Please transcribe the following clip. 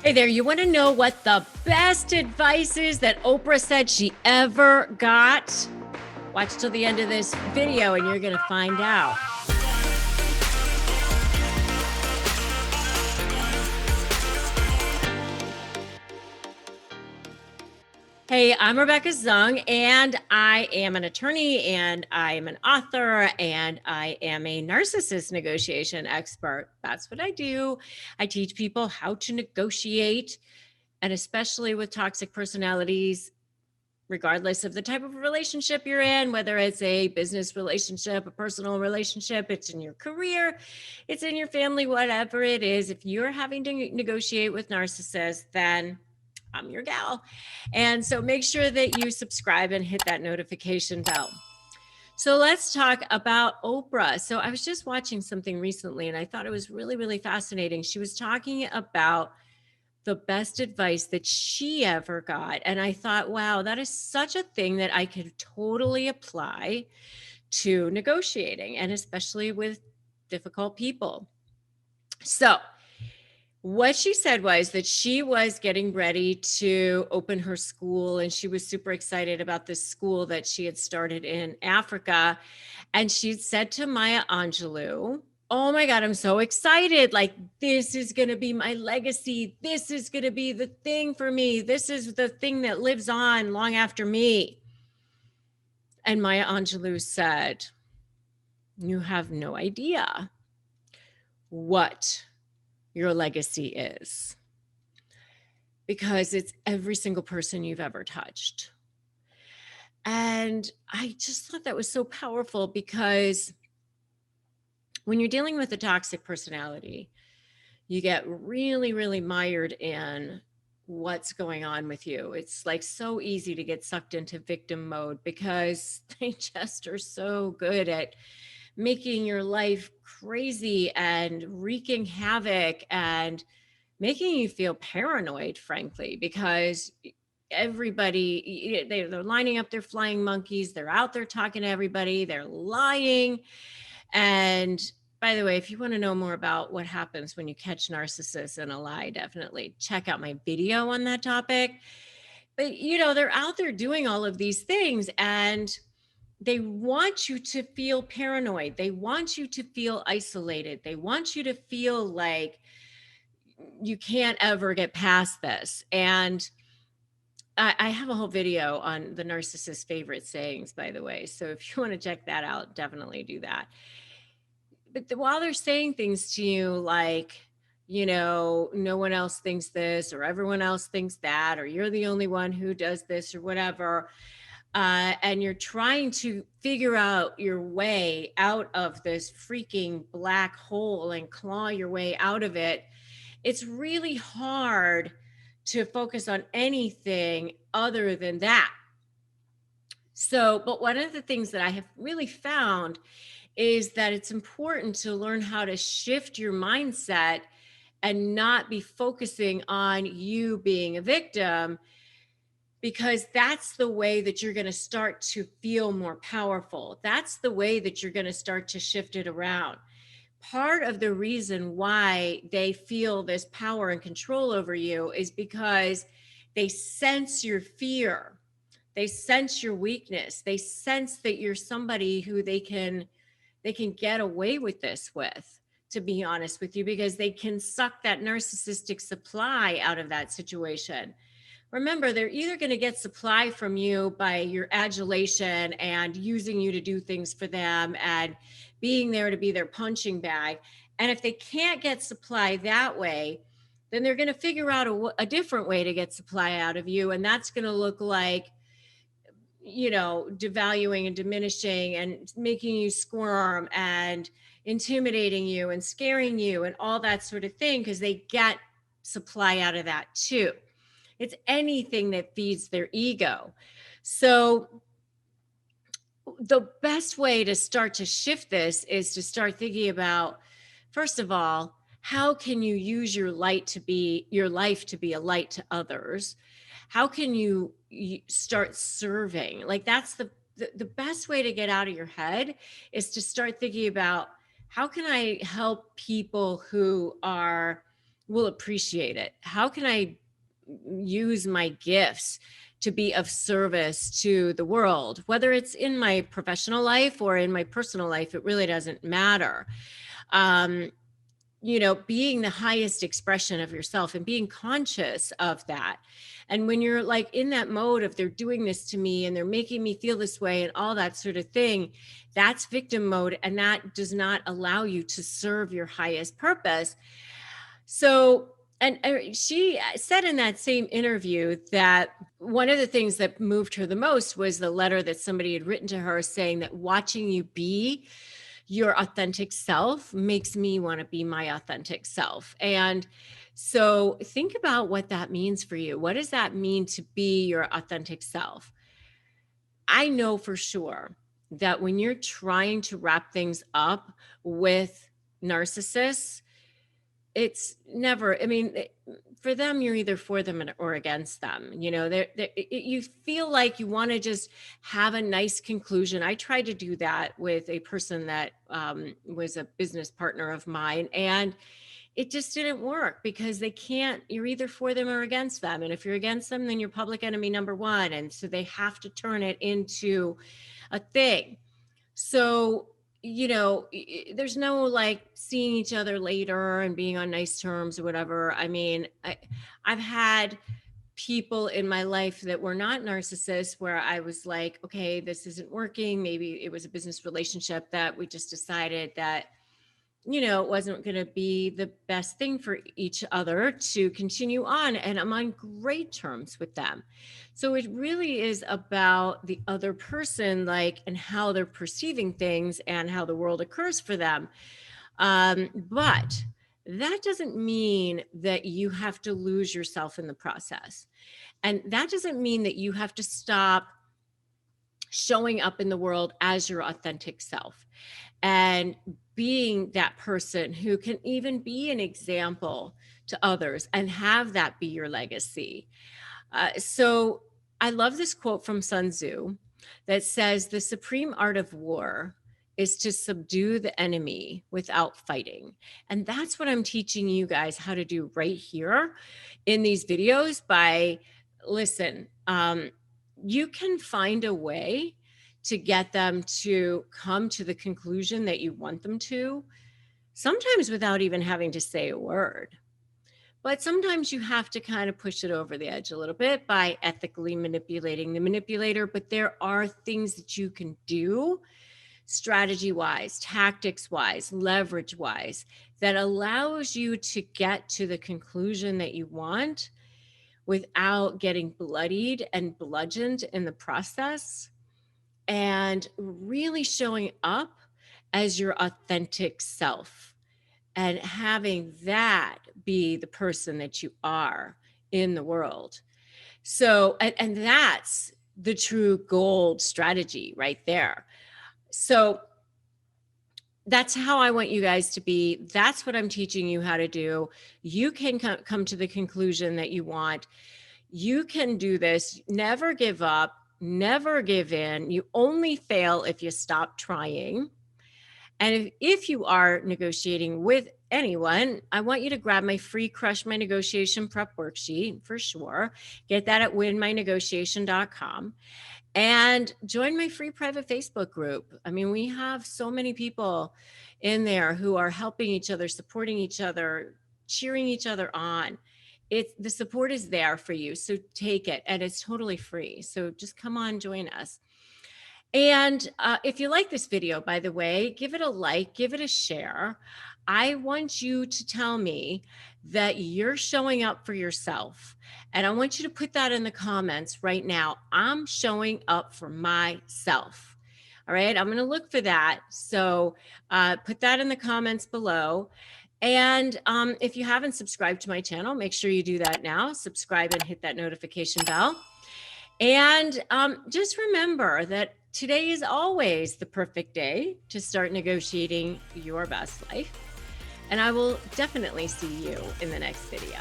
Hey there, you want to know what the best advice is that Oprah said she ever got? Watch till the end of this video and you're going to find out. Hey, I'm Rebecca Zung, and I am an attorney, and I am an author, and I am a narcissist negotiation expert. That's what I do. I teach people how to negotiate, and especially with toxic personalities, regardless of the type of relationship you're in, whether it's a business relationship, a personal relationship, it's in your career, it's in your family, whatever it is. If you're having to negotiate with narcissists, then I'm your gal. And so make sure that you subscribe and hit that notification bell. So let's talk about Oprah. So I was just watching something recently and I thought it was really, really fascinating. She was talking about the best advice that she ever got. And I thought, wow, that is such a thing that I could totally apply to negotiating, and especially with difficult people. So what she said was that she was getting ready to open her school, and she was super excited about this school that she had started in Africa. And she said to Maya Angelou, "Oh my God, I'm so excited. Like, this is going to be my legacy. This is going to be the thing for me. This is the thing that lives on long after me." And Maya Angelou said, "You have no idea what your legacy is, because it's every single person you've ever touched." And I just thought that was so powerful, because when you're dealing with a toxic personality, you get really, really mired in what's going on with you. It's like so easy to get sucked into victim mode, because they just are so good at making your life crazy and wreaking havoc and making you feel paranoid, frankly, because everybody, they're lining up their flying monkeys. They're out there talking to everybody. They're lying. And by the way, if you want to know more about what happens when you catch narcissists in a lie, definitely check out my video on that topic. But, they're out there doing all of these things, and they want you to feel paranoid. They want you to feel isolated. They want you to feel like you can't ever get past this. And I have a whole video on the narcissist favorite sayings, by the way. So if you want to check that out, definitely do that. But while they're saying things to you like, no one else thinks this, or everyone else thinks that, or you're the only one who does this, or whatever, and you're trying to figure out your way out of this freaking black hole and claw your way out of it, it's really hard to focus on anything other than that. So, but one of the things that I have really found is that it's important to learn how to shift your mindset and not be focusing on you being a victim, because that's the way that you're going to start to feel more powerful. That's the way that you're going to start to shift it around. Part of the reason why they feel this power and control over you is because they sense your fear. They sense your weakness. They sense that you're somebody who they can get away with this with, to be honest with you, because they can suck that narcissistic supply out of that situation. Remember, they're either going to get supply from you by your adulation and using you to do things for them and being there to be their punching bag. And if they can't get supply that way, then they're going to figure out a different way to get supply out of you. And that's going to look like, devaluing and diminishing and making you squirm and intimidating you and scaring you and all that sort of thing, because they get supply out of that too. It's anything that feeds their ego. So the best way to start to shift this is to start thinking about, first of all, how can you use your life to be a light to others? How can you start serving? Like, that's the best way to get out of your head, is to start thinking about, how can I help people who are will appreciate it? How can I use my gifts to be of service to the world, whether it's in my professional life or in my personal life? It really doesn't matter. Um, being the highest expression of yourself and being conscious of that. And when you're like in that mode of they're doing this to me and they're making me feel this way and all that sort of thing, that's victim mode. And that does not allow you to serve your highest purpose. So, and she said in that same interview that one of the things that moved her the most was the letter that somebody had written to her saying that watching you be your authentic self makes me want to be my authentic self. And so think about what that means for you. What does that mean to be your authentic self? I know for sure that when you're trying to wrap things up with narcissists, it's never, for them, you're either for them or against them. You feel like you want to just have a nice conclusion. I tried to do that with a person that was a business partner of mine, and it just didn't work because you're either for them or against them. And if you're against them, then you're public enemy number one. And so they have to turn it into a thing. So there's no like seeing each other later and being on nice terms or whatever. I've had people in my life that were not narcissists where I was like, okay, this isn't working. Maybe it was a business relationship that we just decided that, it wasn't going to be the best thing for each other to continue on. And I'm on great terms with them. So it really is about the other person, and how they're perceiving things and how the world occurs for them. But that doesn't mean that you have to lose yourself in the process. And that doesn't mean that you have to stop showing up in the world as your authentic self and being that person who can even be an example to others and have that be your legacy. So I love this quote from Sun Tzu that says, "The supreme art of war is to subdue the enemy without fighting." And that's what I'm teaching you guys how to do right here in these videos you can find a way to get them to come to the conclusion that you want them to, sometimes without even having to say a word. But sometimes you have to kind of push it over the edge a little bit by ethically manipulating the manipulator. But there are things that you can do strategy-wise, tactics-wise, leverage-wise, that allows you to get to the conclusion that you want without getting bloodied and bludgeoned in the process, and really showing up as your authentic self and having that be the person that you are in the world. So, and that's the true gold strategy right there. So that's how I want you guys to be. That's what I'm teaching you how to do. You can come to the conclusion that you want. You can do this. Never give up. Never give in. You only fail if you stop trying. And if you are negotiating with anyone, I want you to grab my free Crush My Negotiation Prep Worksheet for sure. Get that at winmynegotiation.com. And join my free private Facebook group. We have so many people in there who are helping each other, supporting each other, cheering each other on. The support is there for you. So take it, and it's totally free. So just come on, join us. And if you like this video, by the way, give it a like, give it a share. I want you to tell me that you're showing up for yourself. And I want you to put that in the comments right now. I'm showing up for myself. All right, I'm going to look for that. So put that in the comments below. And if you haven't subscribed to my channel, make sure you do that now. Subscribe and hit that notification bell. And just remember that today is always the perfect day to start negotiating your best life. And I will definitely see you in the next video.